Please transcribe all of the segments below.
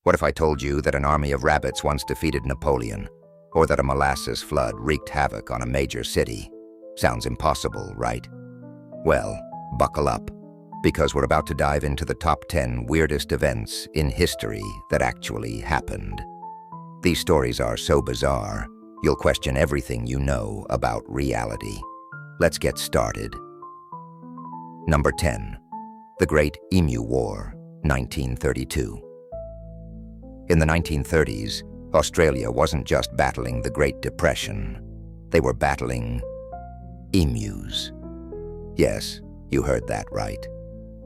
What if I told you that an army of rabbits once defeated Napoleon, or that a molasses flood wreaked havoc on a major city? Sounds impossible, right? Well, buckle up, because we're about to dive into the top 10 weirdest events in history that actually happened. These stories are so bizarre, you'll question everything you know about reality. Let's get started. Number 10. The Great Emu War, 1932. In the 1930s, Australia wasn't just battling the Great Depression. They were battling emus. Yes, you heard that right.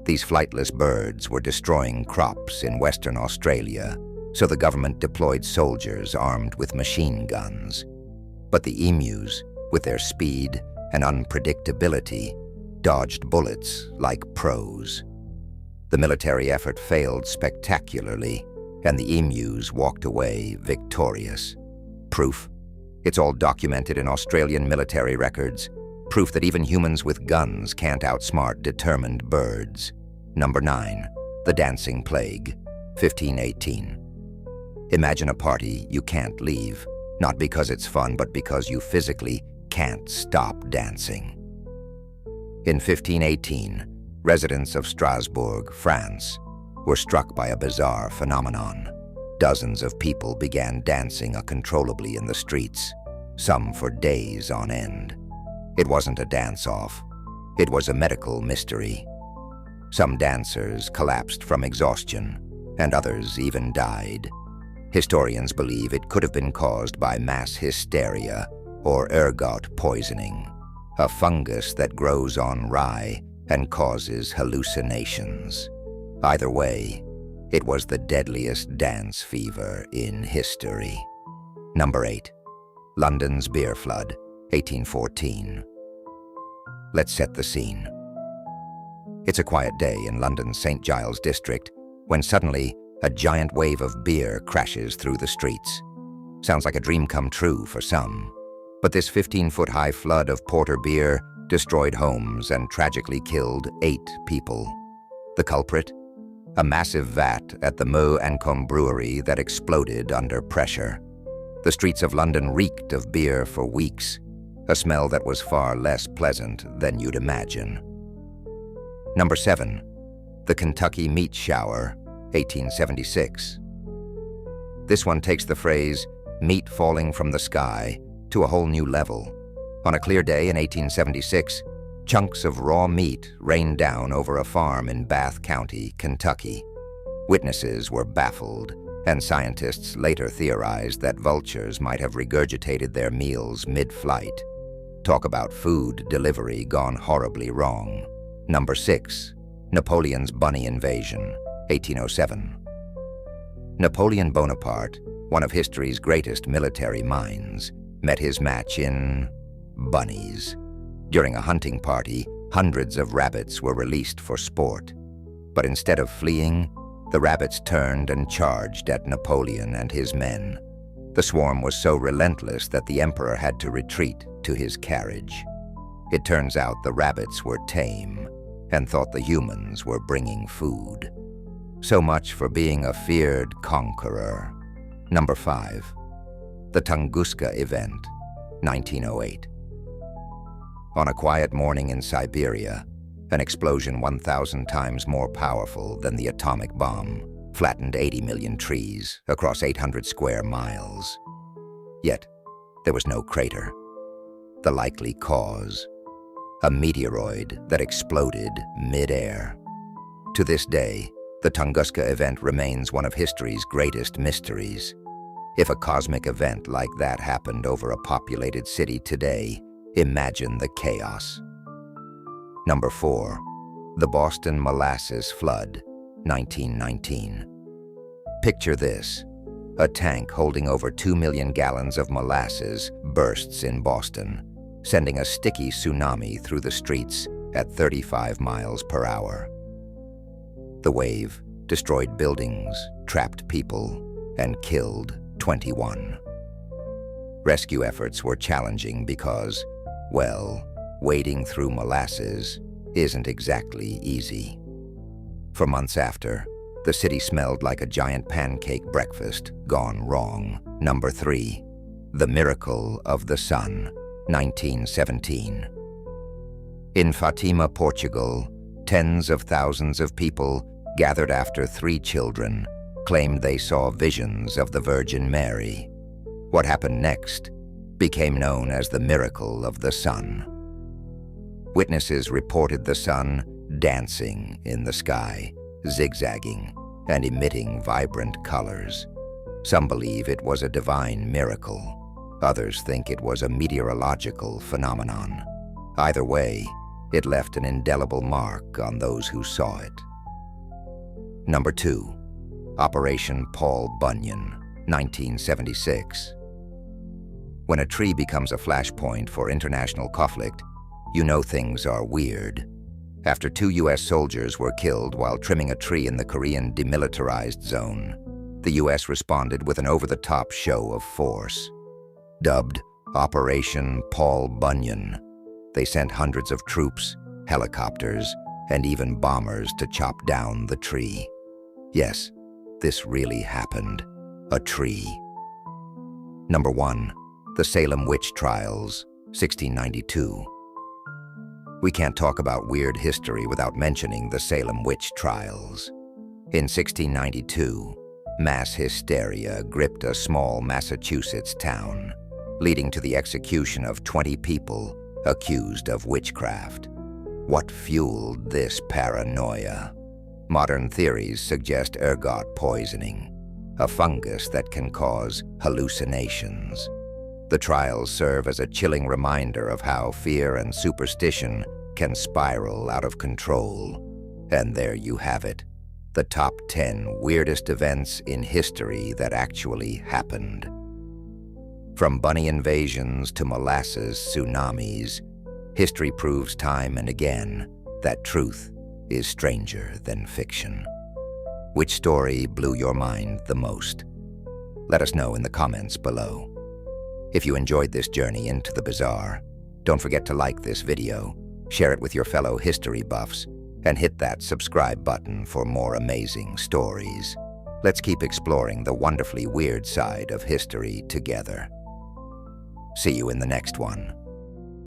These flightless birds were destroying crops in Western Australia, so the government deployed soldiers armed with machine guns. But the emus, with their speed and unpredictability, dodged bullets like pros. The military effort failed spectacularly, and the emus walked away victorious. Proof? It's all documented in Australian military records. Proof that even humans with guns can't outsmart determined birds. Number 9. The Dancing Plague, 1518. Imagine a party you can't leave, not because it's fun, but because you physically can't stop dancing. In 1518, residents of Strasbourg, France, were struck by a bizarre phenomenon. Dozens of people began dancing uncontrollably in the streets, some for days on end. It wasn't a dance-off. It was a medical mystery. Some dancers collapsed from exhaustion, and others even died. Historians believe it could have been caused by mass hysteria or ergot poisoning, a fungus that grows on rye and causes hallucinations. Either way, it was the deadliest dance fever in history. Number 8. London's Beer Flood, 1814. Let's set the scene. It's a quiet day in London's St. Giles district when suddenly a giant wave of beer crashes through the streets. Sounds like a dream come true for some. But this 15-foot-high flood of porter beer destroyed homes and tragically killed 8 people. The culprit? A massive vat at the Meaux and Combe brewery that exploded under pressure. The streets of London reeked of beer for weeks, a smell that was far less pleasant than you'd imagine. Number 7. The Kentucky Meat Shower, 1876. This one takes the phrase, meat falling from the sky, to a whole new level. On a clear day in 1876, chunks of raw meat rained down over a farm in Bath County, Kentucky. Witnesses were baffled, and scientists later theorized that vultures might have regurgitated their meals mid-flight. Talk about food delivery gone horribly wrong. Number 6. Napoleon's Bunny Invasion, 1807. Napoleon Bonaparte, one of history's greatest military minds, met his match in bunnies. During a hunting party, hundreds of rabbits were released for sport. But instead of fleeing, the rabbits turned and charged at Napoleon and his men. The swarm was so relentless that the emperor had to retreat to his carriage. It turns out the rabbits were tame and thought the humans were bringing food. So much for being a feared conqueror. Number 5. The Tunguska Event, 1908. On a quiet morning in Siberia, an explosion 1,000 times more powerful than the atomic bomb flattened 80 million trees across 800 square miles. Yet, there was no crater. The likely cause? A meteoroid that exploded mid-air. To this day, the Tunguska event remains one of history's greatest mysteries. If a cosmic event like that happened over a populated city today, imagine the chaos. Number 4. The Boston Molasses Flood, 1919. Picture this. A tank holding over 2 million gallons of molasses bursts in Boston, sending a sticky tsunami through the streets at 35 miles per hour. The wave destroyed buildings, trapped people, and killed 21. Rescue efforts were challenging because, well, wading through molasses isn't exactly easy. For months after, The city smelled like a giant pancake breakfast gone wrong. Number 3. The Miracle of the Sun, 1917. In Fatima, Portugal, tens of thousands of people gathered after 3 children claimed they saw visions of the Virgin Mary. What happened next became known as the Miracle of the Sun. Witnesses reported the sun dancing in the sky, zigzagging and emitting vibrant colors. Some believe it was a divine miracle. Others think it was a meteorological phenomenon. Either way, it left an indelible mark on those who saw it. Number 2. Operation Paul Bunyan, 1976. When a tree becomes a flashpoint for international conflict, you know things are weird. After 2 U.S. soldiers were killed while trimming a tree in the Korean demilitarized zone, the U.S. responded with an over-the-top show of force. Dubbed Operation Paul Bunyan, they sent hundreds of troops, helicopters, and even bombers to chop down the tree. Yes, this really happened. A tree. Number 1. The Salem Witch Trials, 1692. We can't talk about weird history without mentioning the Salem Witch Trials. In 1692, mass hysteria gripped a small Massachusetts town, leading to the execution of 20 people accused of witchcraft. What fueled this paranoia? Modern theories suggest ergot poisoning, a fungus that can cause hallucinations. The trials serve as a chilling reminder of how fear and superstition can spiral out of control. And there you have it, the top 10 weirdest events in history that actually happened. From bunny invasions to molasses tsunamis, history proves time and again that truth is stranger than fiction. Which story blew your mind the most? Let us know in the comments below. If you enjoyed this journey into the bizarre, don't forget to like this video, share it with your fellow history buffs, and hit that subscribe button for more amazing stories. Let's keep exploring the wonderfully weird side of history together. See you in the next one.